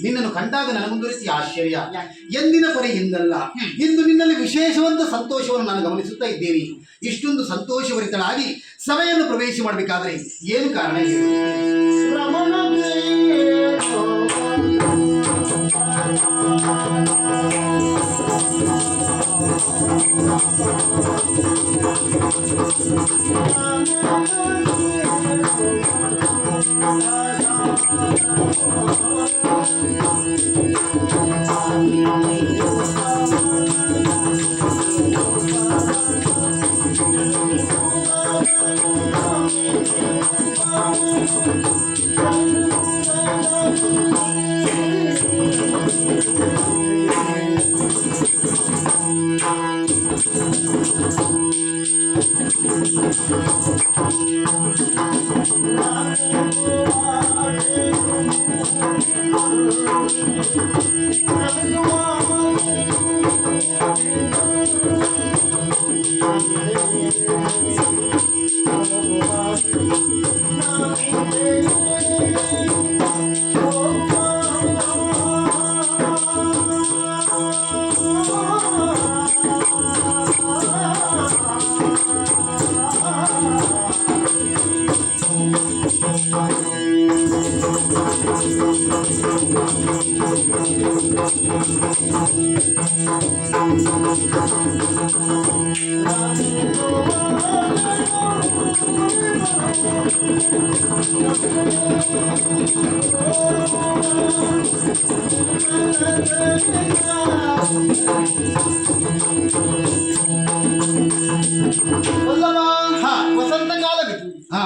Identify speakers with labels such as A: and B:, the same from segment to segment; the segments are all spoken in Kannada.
A: ನಿನ್ನನ್ನು ಕಂಡಾಗ ನನಗೊಂದು ರೀತಿ ಆಶ್ಚರ್ಯ. ಎಂದಿನ ಪರಿ ಹಿಂದಲ್ಲ, ಇಂದು ನಿನ್ನಲ್ಲಿ ವಿಶೇಷವಾದ ಸಂತೋಷವನ್ನು ನಾನು ಗಮನಿಸುತ್ತಾ ಇದ್ದೇನೆ. ಇಷ್ಟೊಂದು ಸಂತೋಷಭರಿತಳಾಗಿ ಸಭೆಯನ್ನು ಪ್ರವೇಶ ಮಾಡಬೇಕಾದ್ರೆ ಏನು ಕಾರಣ?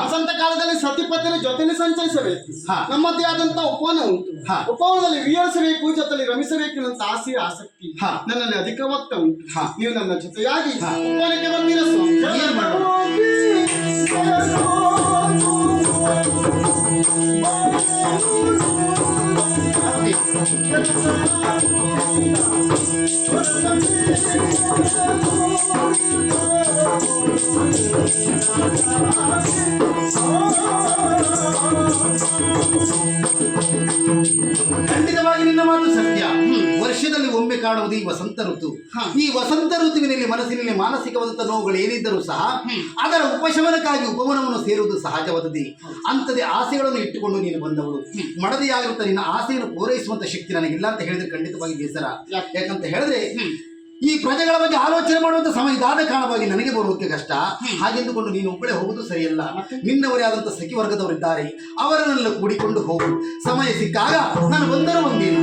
B: ವಸಂತ ಕಾಲದಲ್ಲಿ ಸತಿಪತಿಯ ಜೊತೆಲಿ ಸಂಚರಿಸಬೇಕು. ನಮ್ಮದೇ ಆದಂತಹ ಉಪವನ ಉಂಟು. ಉಪವನದಲ್ಲಿ ವಿಹರಿಸಬೇಕು, ಜೊತೆಲಿ ರಮಿಸಬೇಕು ಅಂತ ಆಸೆ ಆಸಕ್ತಿ ನನ್ನಲ್ಲಿ ಅಧಿಕವಾಗ್ತಾ ಉಂಟು. ನೀವು ನನ್ನ ಜೊತೆಯಾಗಿ ಉಪವನಕ್ಕೆ ಬಂದಿರ
A: ಖಂಡಿತವಾಗಿ ನಿನ್ನ ಮಾತು ಸತ್ಯ. ವರ್ಷದಲ್ಲಿ ಒಮ್ಮೆ ಕಾಣುವುದು ಈ ವಸಂತ ಋತು. ಈ ವಸಂತ ಋತುವಿನಲ್ಲಿ ಮನಸ್ಸಿನಲ್ಲಿ ಮಾನಸಿಕವಾದಂತಹ ನೋವುಗಳು ಏನಿದ್ದರೂ ಸಹ ಅದರ ಉಪಶಮನಕ್ಕಾಗಿ ಉಪವನವನ್ನು ಸೇರುವುದು ಸಹಜವಾದದ್ದು. ಅಂಥದೇ ಆಸೆಗಳನ್ನು ಇಟ್ಟುಕೊಂಡು ನೀನು ಬಂದವಳು. ಮಡದಿಯಾಗಿರುತ್ತ ನಿನ್ನ ಆಸೆಯನ್ನು ಪೂರೈಸುವಂತ ಶಕ್ತಿ ನನಗಿಲ್ಲ ಅಂತ ಹೇಳಿದ್ರೆ ಖಂಡಿತವಾಗಿ ಬೇಸರ. ಯಾಕಂತ ಹೇಳಿದ್ರೆ ಈ ಪ್ರಜೆಗಳ ಬಗ್ಗೆ ಆಲೋಚನೆ ಮಾಡುವಂತ ಸಮಯ ಇದಾದ ಕಾರಣವಾಗಿ ನನಗೆ ಬರುವುದಕ್ಕೆ ಕಷ್ಟ. ಹಾಗೆಂದುಕೊಂಡು ನೀನು ಒಬ್ಬಳೇ ಹೋಗುವುದು ಸರಿಯಲ್ಲ. ನಿನ್ನವರೇ ಆದಂತಹ ಸಖಿ ವರ್ಗದವರಿದ್ದಾರೆ, ಅವರನ್ನೆಲ್ಲ ಕೂಡಿಕೊಂಡು ಹೋಗು. ಸಮಯ ಸಿಕ್ಕಾಗ ನಾನು ಬಂದರೂ ಒಂದೇನು.